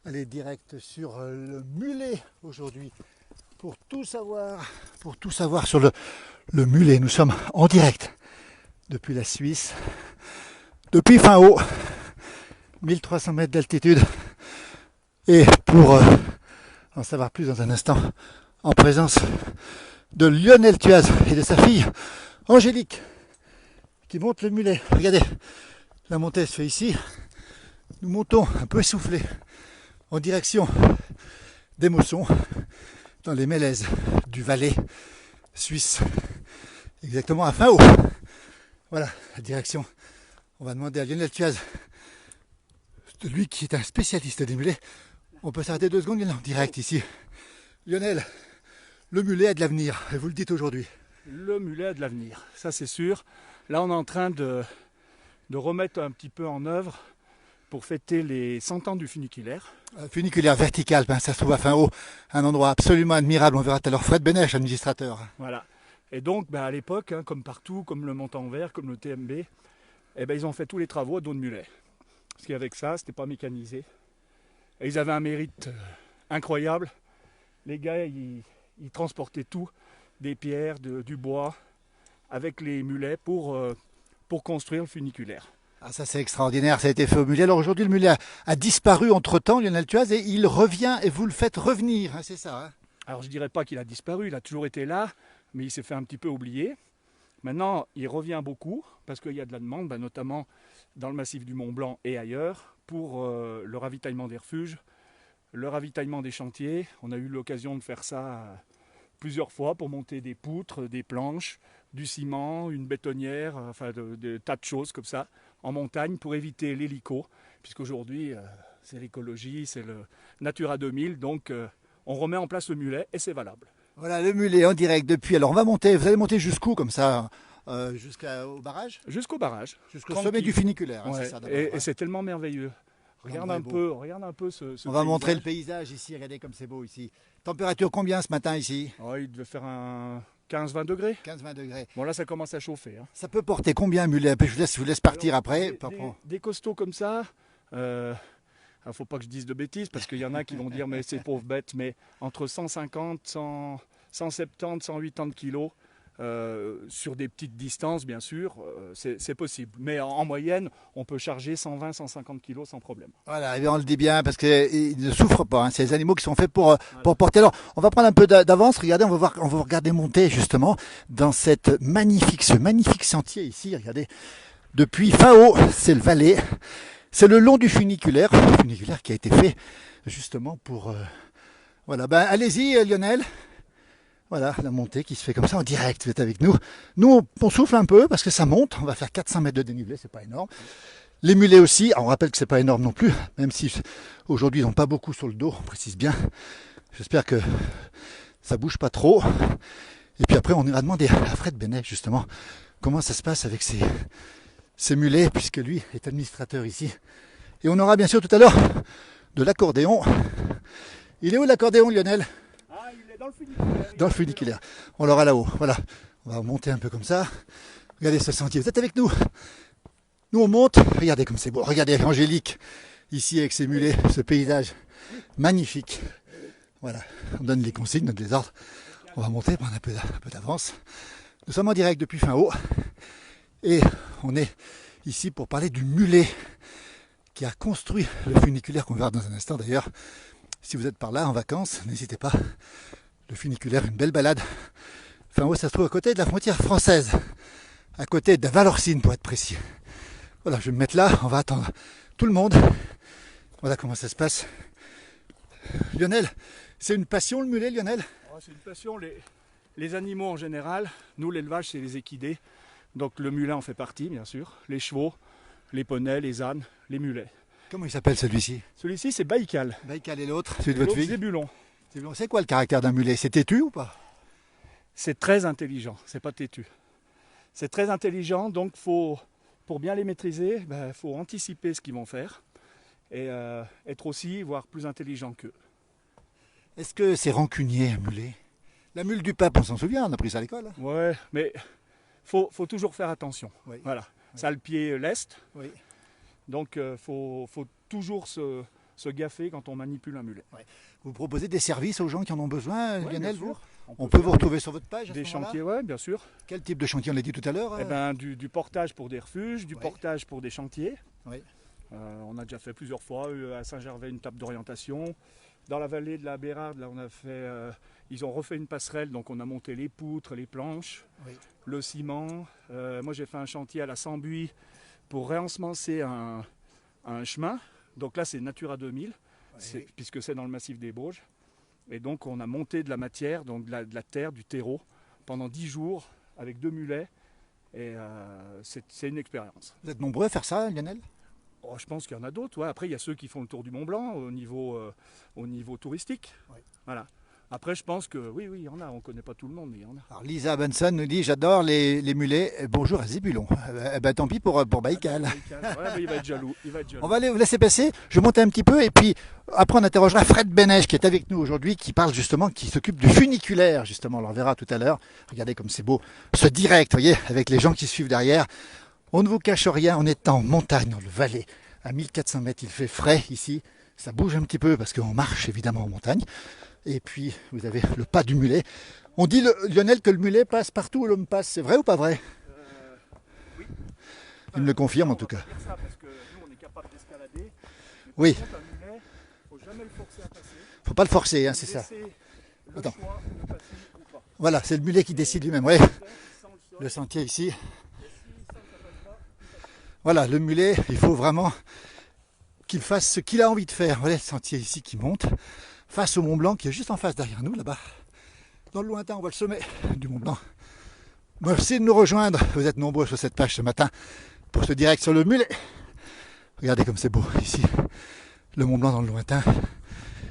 Aller direct sur le mulet aujourd'hui pour tout savoir sur le mulet. Nous sommes en direct depuis la Suisse, depuis fin haut, 1300 mètres d'altitude. Et pour en savoir plus dans un instant, en présence de Lionel Thuaz et de sa fille Angélique qui monte le mulet. Regardez, la montée se fait ici. Nous montons un peu essoufflés en direction des Mossons, dans les mélèzes du Valais suisse, exactement à fin haut. Voilà la direction. On va demander à Lionel Thuaz, lui qui est un spécialiste des mulets. On peut s'arrêter 2 secondes, il est en direct ici. Lionel, le mulet a de l'avenir, et vous le dites aujourd'hui. Le mulet a de l'avenir, ça c'est sûr. Là on est en train de remettre un petit peu en œuvre pour fêter les 100 ans du funiculaire. Funiculaire vertical, ça se trouve à fin haut, un endroit absolument admirable. On verra tout à l'heure Fred Benech, administrateur. Voilà. Et donc à l'époque, comme partout, comme le Montanvert, comme le TMB, ils ont fait tous les travaux à dos de mulet. Parce qu'avec ça, c'était pas mécanisé. Et ils avaient un mérite incroyable. Les gars, ils transportaient tout, des pierres, du bois, avec les mulets pour construire le funiculaire. Ah, ça c'est extraordinaire, ça a été fait au mulet. Alors aujourd'hui le mulet a disparu entre temps, Lionel Thuaz, et il revient et vous le faites revenir, c'est ça hein? Alors je dirais pas qu'il a disparu, il a toujours été là, mais il s'est fait un petit peu oublier. Maintenant il revient beaucoup, parce qu'il y a de la demande, notamment dans le massif du Mont Blanc et ailleurs, pour le ravitaillement des refuges, le ravitaillement des chantiers. On a eu l'occasion de faire ça plusieurs fois pour monter des poutres, des planches, du ciment, une bétonnière, enfin des tas de choses comme ça, en montagne pour éviter l'hélico, puisqu'aujourd'hui c'est l'écologie, c'est le Natura 2000, donc on remet en place le mulet et c'est valable. Voilà le mulet en direct depuis, alors on va monter, vous allez monter jusqu'où comme ça jusqu'au barrage? Jusqu'au barrage. Jusqu'au sommet du funiculaire, ouais, c'est ça et c'est tellement merveilleux. Regarde un peu ce on va paysage. montrer le paysage ici, regardez comme c'est beau ici. Température combien ce matin ici? Oh, il devait faire un 15-20 degrés. 15-20 degrés. Bon là ça commence à chauffer. Hein. Ça peut porter combien un mulet? Je vous laisse partir après. Des costauds comme ça, il faut pas que je dise de bêtises parce qu'il y en a qui vont dire mais c'est pauvre bête, mais entre 150, 170, 180 kilos. Sur des petites distances bien sûr, c'est possible. Mais en moyenne, on peut charger 120-150 kg sans problème. Voilà, et on le dit bien parce qu'ils ne souffrent pas. C'est les animaux qui sont faits pour porter. Alors, on va prendre un peu d'avance. Regardez, on va vous regarder monter justement dans ce magnifique sentier ici. Regardez, depuis fin haut, c'est le Valais. C'est le long du funiculaire qui a été fait justement pour... Voilà, allez-y Lionel. Voilà, la montée qui se fait comme ça en direct, vous êtes avec nous. Nous, on souffle un peu parce que ça monte. On va faire 400 mètres de dénivelé, c'est pas énorme. Les mulets aussi, alors on rappelle que c'est pas énorme non plus, même si aujourd'hui ils n'ont pas beaucoup sur le dos, on précise bien. J'espère que ça bouge pas trop. Et puis après, on ira demander à Fred Benech justement comment ça se passe avec ces mulets, puisque lui est administrateur ici. Et on aura bien sûr tout à l'heure de l'accordéon. Il est où l'accordéon, Lionel ? Dans le funiculaire. On l'aura là-haut. Voilà. On va monter un peu comme ça. Regardez ce sentier. Vous êtes avec nous? Nous on monte. Regardez comme c'est beau. Regardez Angélique ici avec ses mulets. Ce paysage magnifique. Voilà. On donne les consignes, on donne les ordres. On va monter, prendre un peu d'avance. Nous sommes en direct depuis fin haut. Et on est ici pour parler du mulet qui a construit le funiculaire qu'on verra dans un instant d'ailleurs. Si vous êtes par là en vacances, n'hésitez pas. Le funiculaire, une belle balade. Fin haut, ça se trouve à côté de la frontière française, à côté de Valorcine pour être précis. Voilà, je vais me mettre là, on va attendre tout le monde. Voilà comment ça se passe. Lionel, c'est une passion le mulet, Lionel? C'est une passion, les animaux en général. Nous, l'élevage, c'est les équidés. Donc le mulet en fait partie, bien sûr. Les chevaux, les poneys, les ânes, les mulets. Comment il s'appelle celui-ci? Celui-ci, c'est Baïkal. Baïkal et l'autre, celui de votre fille? Zébulon. C'est quoi le caractère d'un mulet? C'est têtu ou pas? C'est très intelligent, c'est pas têtu. C'est très intelligent, donc pour bien les maîtriser, faut anticiper ce qu'ils vont faire et être aussi, voire plus intelligent qu'eux. Est-ce que c'est rancunier un mulet? La mule du pape, on s'en souvient, on a pris ça à l'école. Hein. Ouais, mais faut toujours faire attention. Oui. Voilà, oui. ça a le pied leste, oui. donc faut toujours se se gaffer quand on manipule un mulet. Vous proposez des services aux gens qui en ont besoin, Ouais, Lionel, bien vous? sûr. On peut vous faire retrouver sur votre page à des ce moment-là? chantiers, ouais, bien sûr. Quel type de chantier? On l'a dit tout à l'heure. Eh ben, du portage pour des refuges, du Ouais. portage pour des chantiers. Oui. On a déjà fait plusieurs fois à Saint-Gervais une table d'orientation. Dans la vallée de la Bérarde, là, on a fait, ils ont refait une passerelle, donc on a monté les poutres, les planches, Oui. le ciment. Moi, j'ai fait un chantier à la Sambuie pour réensemencer un chemin. Donc là, c'est Natura 2000, puisque c'est dans le massif des Bauges. Et donc, on a monté de la matière, donc de la terre, du terreau, pendant 10 jours avec 2 mulets. Et c'est une expérience. Vous êtes nombreux à faire ça, Lionel? Oh, je pense qu'il y en a d'autres. Ouais. Après, il y a ceux qui font le tour du Mont Blanc au niveau touristique. Oui. Voilà. Après, je pense que oui, il y en a. On ne connaît pas tout le monde, mais il y en a. Alors, Lisa Benson nous dit: j'adore les mulets. Bonjour à Zébulon. Tant pis pour Baïkal. Ouais, il va être jaloux. On va aller vous laisser passer. Je vais monter un petit peu et puis après on interrogera Fred Benech qui est avec nous aujourd'hui, qui parle justement, qui s'occupe du funiculaire justement. On le verra tout à l'heure. Regardez comme c'est beau, ce direct, voyez, avec les gens qui suivent derrière. On ne vous cache rien, on est en montagne, dans le Valais, à 1400 mètres. Il fait frais ici. Ça bouge un petit peu parce qu'on marche évidemment en montagne. Et puis vous avez le pas du mulet. On dit, Lionel, que le mulet passe partout où l'homme passe. C'est vrai ou pas vrai? Oui. Il me le confirme en tout cas. On va dire ça parce que nous, on est capable d'escalader. Mais Oui. par contre, un mulet, faut jamais le forcer à passer. Faut pas le forcer, hein, c'est ça. Laisser le Attends. choix de passer ou pas. Voilà, c'est le mulet qui décide lui-même. Ouais. Il sent le sol. Le sentier ici. Et s'il sent que ça passe pas, il passe pas. Voilà, le mulet, il faut vraiment qu'il fasse ce qu'il a envie de faire. Voilà le sentier ici qui monte, face au Mont Blanc qui est juste en face derrière nous, là-bas. Dans le lointain, on voit le sommet du Mont Blanc. Merci de nous rejoindre. Vous êtes nombreux sur cette page ce matin pour ce direct sur le mulet. Regardez comme c'est beau ici. Le Mont Blanc dans le lointain.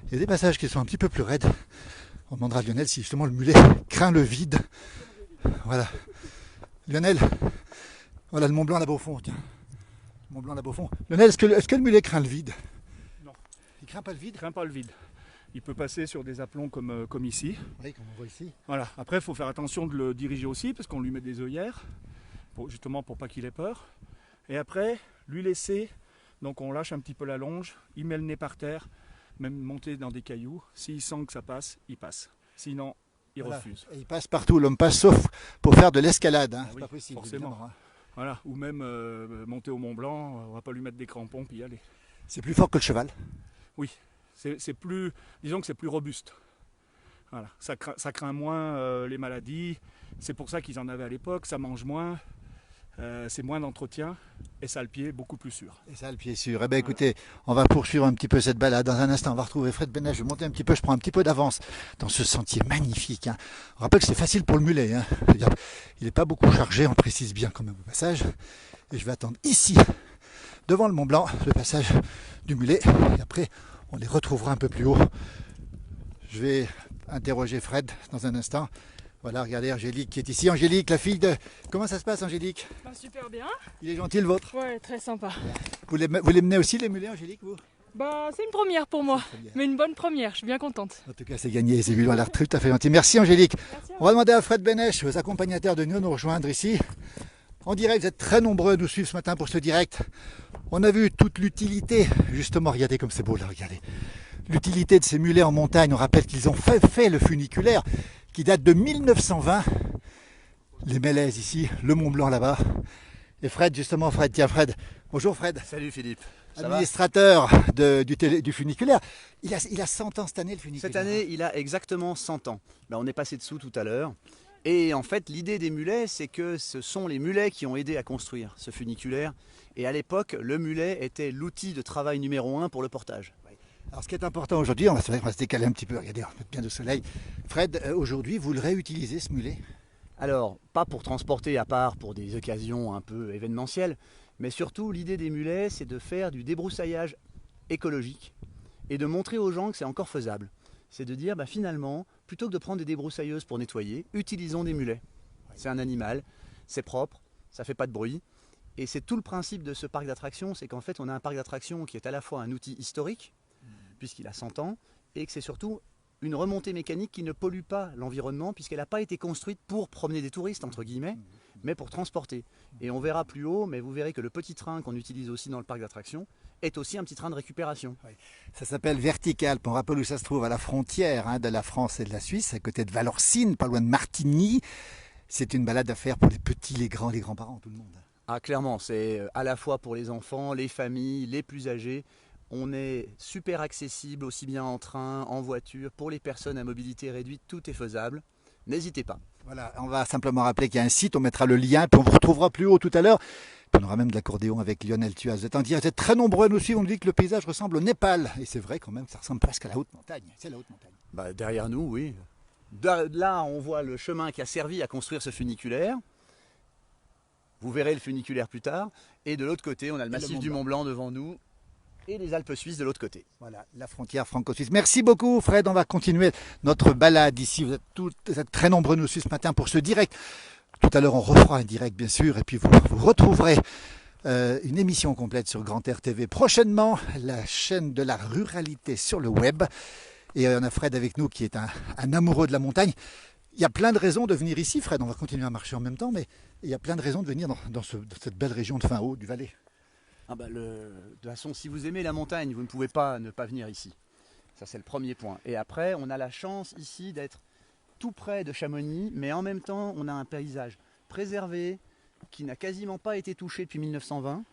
Il y a des passages qui sont un petit peu plus raides. On demandera à Lionel si justement le mulet craint le vide. Voilà. Lionel, voilà le Mont Blanc là-bas au fond, tiens. Le Mont Blanc là-bas au fond. Lionel, est-ce que le mulet craint le vide? Non. Il craint pas le vide? Il craint pas le vide. Il peut passer sur des aplombs comme ici. Oui, comme on voit ici. Voilà. Après, il faut faire attention de le diriger aussi parce qu'on lui met des œillères, justement pour pas qu'il ait peur. Et après, lui laisser, donc on lâche un petit peu la longe, il met le nez par terre, même monter dans des cailloux. S'il sent que ça passe, il passe. Sinon, il Voilà. refuse. Et il passe partout où l'homme passe, sauf pour faire de l'escalade. Hein. Ah C'est oui, pas possible, forcément. évidemment, hein. Voilà. Ou même monter au Mont Blanc, on va pas lui mettre des crampons puis y aller. C'est plus fort que le cheval. Oui, c'est plus, disons que c'est plus robuste. Voilà. Ça craint moins les maladies. C'est pour ça qu'ils en avaient à l'époque. Ça mange moins. C'est moins d'entretien. Et ça a le pied beaucoup plus sûr. Et ça, le pied sûr. Eh bien, écoutez, on va poursuivre un petit peu cette balade. Dans un instant, on va retrouver Fred Benech. Je vais monter un petit peu, je prends un petit peu d'avance dans ce sentier magnifique. Hein. On rappelle que c'est facile pour le mulet. Hein. Il n'est pas beaucoup chargé, on précise bien quand même au passage. Et je vais attendre ici, devant le Mont Blanc, le passage du mulet. Et après, on les retrouvera un peu plus haut. Je vais interroger Fred dans un instant. Voilà, regardez Angélique qui est ici. Angélique, la fille de... Comment ça se passe, Angélique? Bah, super bien. Il est gentil, le vôtre? Ouais, très sympa. Vous les menez aussi, les mulets, Angélique, vous? Bah, c'est une première pour moi, Très bien. mais une bonne première, je suis bien contente. En tout cas, c'est gagné. C'est vu, on a l'air tout à fait gentil. Merci, Angélique. Merci. On va demander à Fred Benech, aux accompagnateurs de nous rejoindre ici. En direct, vous êtes très nombreux à nous suivre ce matin pour ce direct. On a vu toute l'utilité, justement, regardez comme c'est beau là, regardez. L'utilité de ces mulets en montagne, on rappelle qu'ils ont fait le funiculaire qui date de 1920. Les Mélèzes ici, le Mont Blanc là-bas. Et Fred, justement, Fred, tiens Fred. Bonjour Fred. Salut Philippe. Ça Administrateur du funiculaire. Il a 100 ans cette année, le va funiculaire. Cette année, il a exactement 100 ans. On est passé dessous tout à l'heure. Et en fait, l'idée des mulets, c'est que ce sont les mulets qui ont aidé à construire ce funiculaire. Et à l'époque, le mulet était l'outil de travail numéro 1 pour le portage. Alors ce qui est important aujourd'hui, on va se décaler un petit peu, regardez, on a bien de soleil. Fred, aujourd'hui, vous le réutilisez ce mulet? Alors, pas pour transporter à part pour des occasions un peu événementielles, mais surtout l'idée des mulets, c'est de faire du débroussaillage écologique et de montrer aux gens que c'est encore faisable. C'est de dire finalement, plutôt que de prendre des débroussailleuses pour nettoyer, utilisons des mulets. C'est un animal, c'est propre, ça fait pas de bruit. Et c'est tout le principe de ce parc d'attractions, c'est qu'en fait on a un parc d'attractions qui est à la fois un outil historique, puisqu'il a 100 ans, et que c'est surtout une remontée mécanique qui ne pollue pas l'environnement, puisqu'elle n'a pas été construite pour promener des touristes, entre guillemets, mais pour transporter. Et on verra plus haut, mais vous verrez que le petit train qu'on utilise aussi dans le parc d'attractions est aussi un petit train de récupération. Ça s'appelle Verticalp. On rappelle où ça se trouve, à la frontière de la France et de la Suisse, à côté de Valorcine, pas loin de Martigny. C'est une balade à faire pour les petits, les grands-parents, tout le monde. Ah, clairement, c'est à la fois pour les enfants, les familles, les plus âgés. On est super accessible, aussi bien en train, en voiture. Pour les personnes à mobilité réduite, tout est faisable. N'hésitez pas. Voilà, on va simplement rappeler qu'il y a un site, on mettra le lien, puis on vous retrouvera plus haut tout à l'heure. Puis on aura même de l'accordéon avec Lionel Thuas. Vous êtes en direct, vous êtes très nombreux à nous suivre, on nous dit que le paysage ressemble au Népal. Et c'est vrai quand même, ça ressemble presque à la haute montagne. C'est la haute montagne. Bah, derrière nous, oui. Là, on voit le chemin qui a servi à construire ce funiculaire. Vous verrez le funiculaire plus tard. Et de l'autre côté, on a le massif du Mont Blanc devant nous et les Alpes suisses de l'autre côté. Voilà, la frontière franco-suisse. Merci beaucoup Fred, on va continuer notre balade ici. Vous êtes très nombreux nous suivre ce matin pour ce direct. Tout à l'heure, on refera un direct, bien sûr, et puis vous retrouverez une émission complète sur Grand Air TV. Prochainement, la chaîne de la ruralité sur le web. Et on a Fred avec nous qui est un amoureux de la montagne. Il y a plein de raisons de venir ici, Fred. On va continuer à marcher en même temps, mais il y a plein de raisons de venir dans cette belle région de fin haut du Valais. Ah bah de toute façon, si vous aimez la montagne, vous ne pouvez pas ne pas venir ici. Ça, c'est le premier point. Et après, on a la chance ici d'être tout près de Chamonix, mais en même temps, on a un paysage préservé qui n'a quasiment pas été touché depuis 1920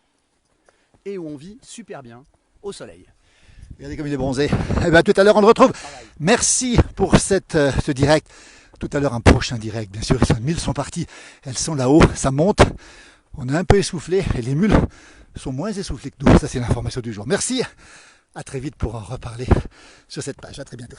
et où on vit super bien au soleil. Regardez comme il est bronzé. Eh bien, tout à l'heure, on le retrouve. Merci pour ce direct. Tout à l'heure, un prochain direct. Bien sûr, les mules sont parties. Elles sont là-haut, ça monte. On est un peu essoufflé et les mules sont moins essoufflées que nous. Ça, c'est l'information du jour. Merci. À très vite pour en reparler sur cette page. À très bientôt.